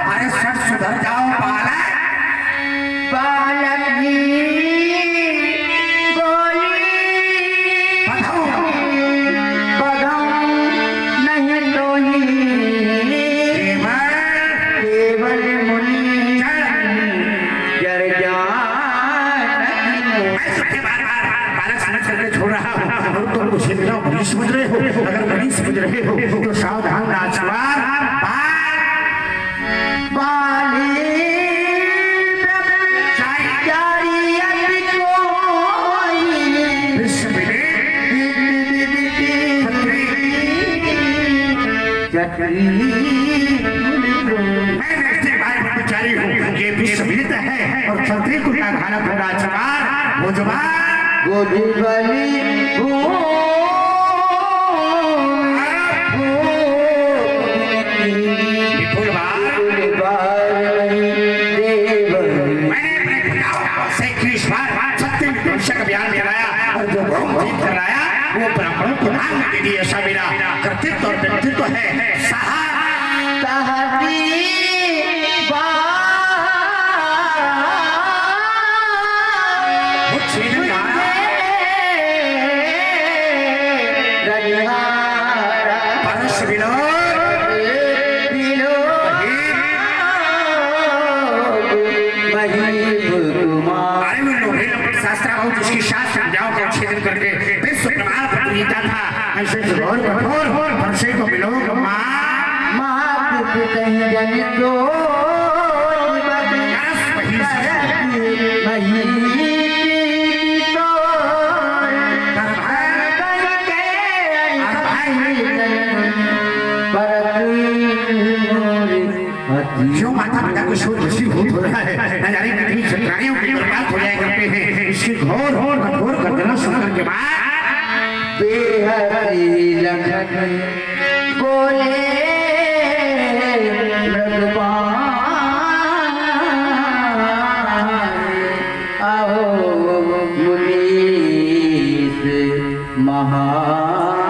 अरे सट सुधर जाओ बालक बालक समझ रहे हो? अगर नहीं समझ रहे हो तो सावधान नाचवार बेचारी हूँ, ये विश्वविदित है और क्षत्रिय को खाना थोड़ा चमार वो जवान गोदी बली अभियान चलाया और जो जीत कराया वो ब्राह्मणों को दान दे दिया। ऐसा मेरा कर्तव्य और व्यक्तित्व है। ऐसे कठोर कठोर वर्षे को मिलो जो माता पिता को शोध नसीब हो रहा है न जाने कितनी चक्रानियों की बर्बाद हो जाया करते हैं। इसकी घोर कठोर गर्दना सुनने के बाद बेहरी लखन बोले आओ मुनीस महापद्मा।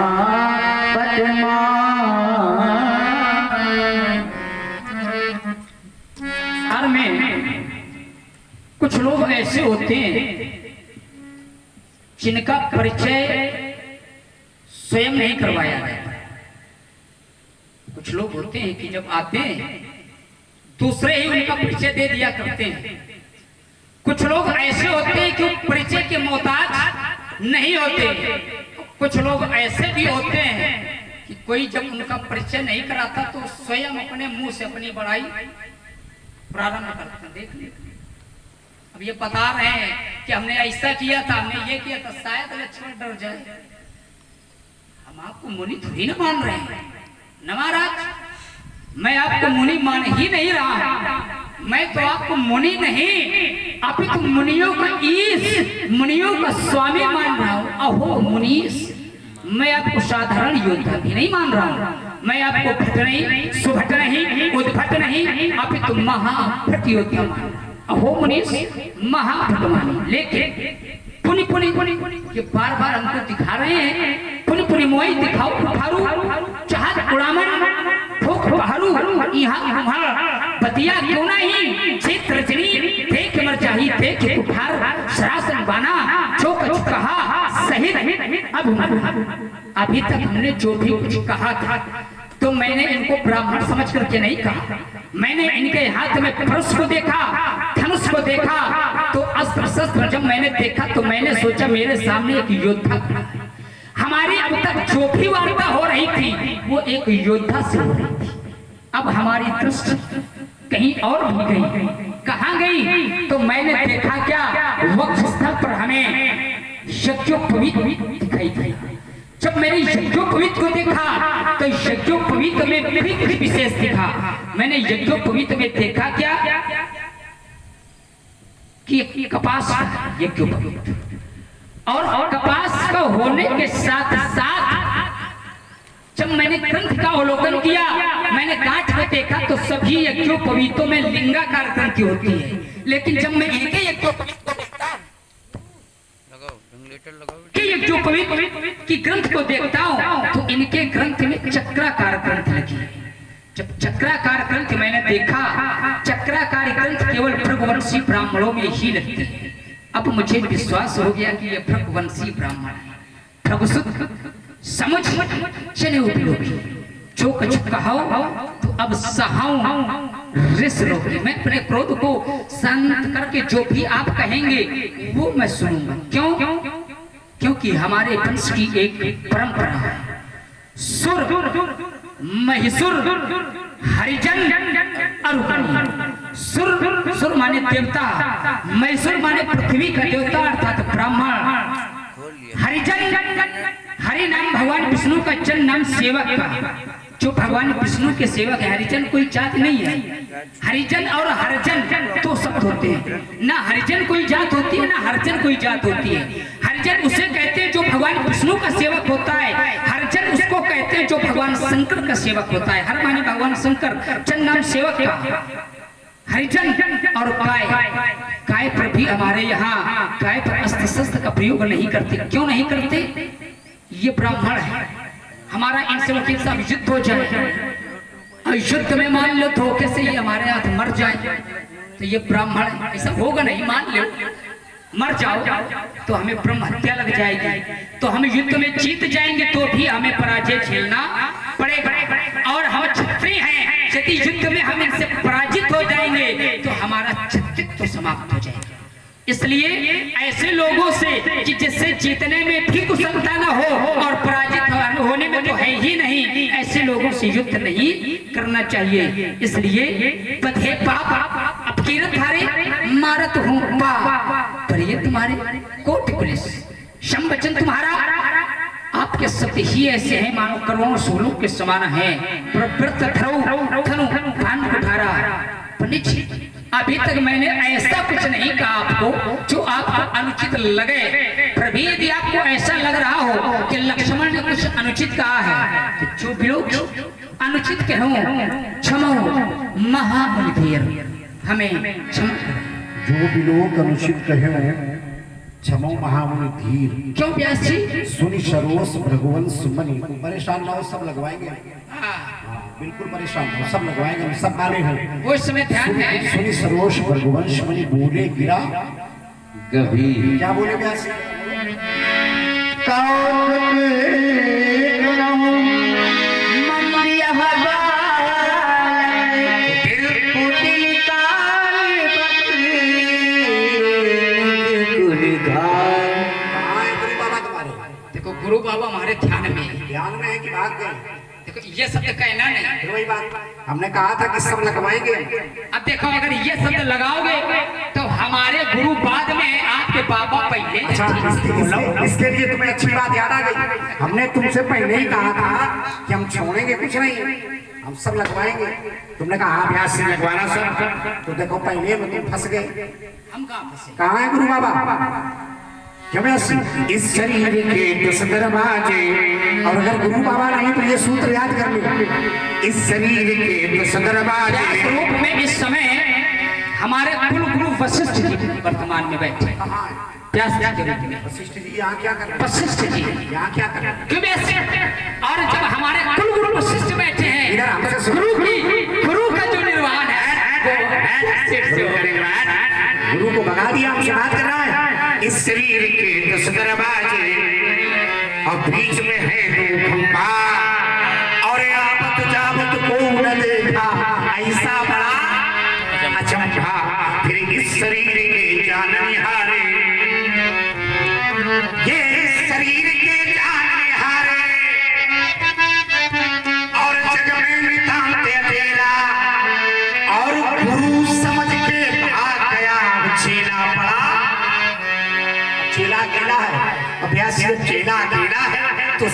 में कुछ लोग ऐसे होते हैं जिनका परिचय स्वयं नहीं करवाया जाता। कुछ लोग होते हैं कि जब आते हैं दूसरे ही उनका परिचय दे दिया करते हैं। कुछ लोग ऐसे होते हैं कि परिचय के मोहताज नहीं होते। कुछ लोग ऐसे भी होते हैं कि कोई जब उनका परिचय नहीं कराता तो स्वयं अपने मुंह से अपनी बड़ाई प्रारंभ करते हैं। देख लीजिए, अब ये बता रहे हैं कि हमने ऐसा किया था, हमने ये किया था, शायद लक्ष्मण डर जाए। हम आपको मुनि थोड़ी ना मान रहे हैं। न महाराज, मैं आपको मुनि मान ही नहीं रहा हूं। मैं तो आपको मुनि नहीं, अपितु मुनियों का ईश, मुनियों का स्वामी मान रहा हूं। अहो मुनीश, मैं आपको साधारण योद्धा भी नहीं मान रहा हूं। मैं आपको भट्ट नहीं, सुभट नहीं, उद्भट नहीं, अपितु महाभट योद्धा मान रहा हूं। अहो मुनीश, महाभट मानी। लेकिन पुनि पुनि ये बार बार हमको दिखा रहे हैं। पुनि पुनि मोई दिखाओ फारू, चाहत उड़ामन ठोक बहरू, यहाँ हमारा बतिया क्यों नहीं चित्र रजनी देख मर चाहिए देख कुठार सरासन बाना जो कुछ कहा सही। अब अभी तक हमने जो भी कुछ कहा था तो मैंने इनको ब्राह्मण समझ करके नहीं कहा। मैंने इनके हाथ में परश को देखा, धनुष को देखा, तो अस्त्र शस्त्र जब मैंने देखा तो मैंने सोचा मेरे सामने एक योद्धा खड़ा है। हमारी अब तक जो भी वार्ता हो रही थी वो एक योद्धा से हो रही थी। अब हमारी दृष्टि कहीं और भी गई। कहाँ गई? तो मैंने देखा क्या, वक्ष स्थल पर हमें यज्ञोपवीत दिखाई दिया। जब मैंने यज्ञोपवीत को देखा तो यज्ञोपवीत में भी विशेष दिखा। मैंने यज्ञोपवीत में देखा क्या कि कपास यज्ञोपवीत, और कपास का होने के साथ साथ जब मैंने ग्रंथ का अवलोकन किया, मैंने गांठ को देखा तो सभी यज्ञोपवीतों में लिंगाकार ग्रंथि होती है, लेकिन जब मैं इनके यज्ञोपवीत को देखता की ग्रंथ को देखता हूँ तो इनके ग्रंथ में चक्राकार ग्रंथ लगी है। जब चक्राकार ग्रंथ मैंने देखा, चक्राकार ग्रंथ केवल भृगुवंशी ब्राह्मणों में ही लगती है। अब मुझे विश्वास हो गया कि यह भृगुवंशी ब्राह्मण है। भृगुसुत समझ चले उपयोगी, जो कुछ कहो तो अब सहाऊं रिस रोकी। मैं अपने क्रोध को शांत करके जो भी आप कहेंगे वो मैं सुनूंगा। क्यों? क्योंकि हमारे वंश की एक परंपरा है, सुर महिसुर हरिजन अरुकनी। सुर माने देवता, महिसुर माने पृथ्वी का देवता अर्थात ब्राह्मण। हरिजन, हरि नाम भगवान विष्णु का, जन नाम सेवक का। जो भगवान विष्णु के सेवक है, हरिजन कोई जात नहीं है। हरिजन और हरजन दो शब्द होते हैं, ना हरिजन कोई जात होती है ना हरजन कोई जात होती है। हरिजन उसे कहते हैं जो भगवान विष्णु का सेवक होता है, हरजन उसको कहते हैं जो भगवान शंकर का सेवक होता है। हर माने भगवान शंकर, जन नाम सेवक का। हरिजन और गाय पर भी हमारे यहाँ गाय पर अस्त्र शस्त्र का प्रयोग नहीं करते। क्यों नहीं करते? ये ब्राह्मण है, हमारा इनसे वकील साहब युद्ध हो जाए, युद्ध में मान लो धोखे से ये हमारे हाथ मर जाए तो ये ब्राह्मण, ऐसा होगा नहीं, मान लो मर जाओ तो हमें ब्रह्म हत्या लग जाएगी, तो हम युद्ध में जीत जाएंगे तो भी हमें पराजय झेलना पड़ेगा। और हम क्षत्रिय हैं, यदि युद्ध में हम इनसे पराजित हो जाएंगे तो हमारा क्षत्रित्व समाप्त हो जाएगा। इसलिए ऐसे लोगों से कि जिससे जीतने में भी कुशलता न हो और पराजित होने में तो है ही नहीं, ऐसे लोगों से युद्ध नहीं करना चाहिए। इसलिए बधे पाप अपकीरत हारे मारत हूँ पर ये तुम्हारे कोटि पुलिस शम वचन तुम्हारा। आपके शब्द ही ऐसे हैं मानो करोड़ों सूलों के समान है। पंडित जी, अभी तक मैंने ऐसा कुछ नहीं कहा आपको जो आपको अनुचित लगे। पर भी यदि आपको ऐसा लग रहा हो कि लक्ष्मण ने कुछ अनुचित कहा है तो जो भी लोग अनुचित कहो क्षमा महामुनिधीर, हमें क्षमा। जो भी लोग अनुचित कहे क्षमो महामुनि धीर। क्यों व्यास जी? सुनि सरोस भृगुवंश मणि। परेशान ना हो, सब लगवाएंगे। बिल्कुल परेशान हो, सब लगवाएंगे, हम सब माने हैं। वो समय ध्यान है। सुनि सरोस भृगुवंश मणि बोले गिरा गभीर। क्या बोले व्यास? गुरु बाबा हमारे ध्यान में है कि बात गई? देखो ये शब्द कहना नहीं, वही बात हमने कहा था कि सब लगवाएंगे। अब देखो अगर ये शब्द लगाओगे तो हमारे गुरु बाद में आपके बाबा पहले। अच्छा, इसके लिए तुम्हें अच्छी बात याद आ गई। हमने तुमसे पहले ही कहा था कि हम छोड़ेंगे कुछ नहीं, हम सब लगवाएंगे। तुमने कहा अभ्यास से लगवाना सब, तो देखो पहले में तुम फंस गए। हम कहाँ फंसे? कहाँ है गुरु बाबा? इस शरीर के दस दरवाजे, और अगर गुरु बाबा नहीं तो ये सूत्र याद कर ले। इस शरीर के दस दरवाजे रूप में इस समय हमारे कुल गुरु वशिष्ठ जी वर्तमान में बैठे। वशिष्ठ जी यहाँ क्या कर रहे हैं? वशिष्ठ जी यहाँ क्या कर रहे हैं? क्यों बैठे? और जब हमारे कुल गुरु वशिष्ठ बैठे हैं, इधर हमसे गुरु का जो निर्वाहन है गुरु को भगा दिया, हमसे बात कर रहा है। इस शरीर के दस दरवाजे और बीच में है दो खंभा, और आवत जावत को न देखा ऐसा बड़ा अचंभा। फिर इस शरीर के जाननिहारे, ये शरीर के जाननिहारे, और जग में नितांत अकेला, और गुरु समझ के भाग गया चेला पड़ा। चेला अकेला है, अभ्यास चेला अकेला है तो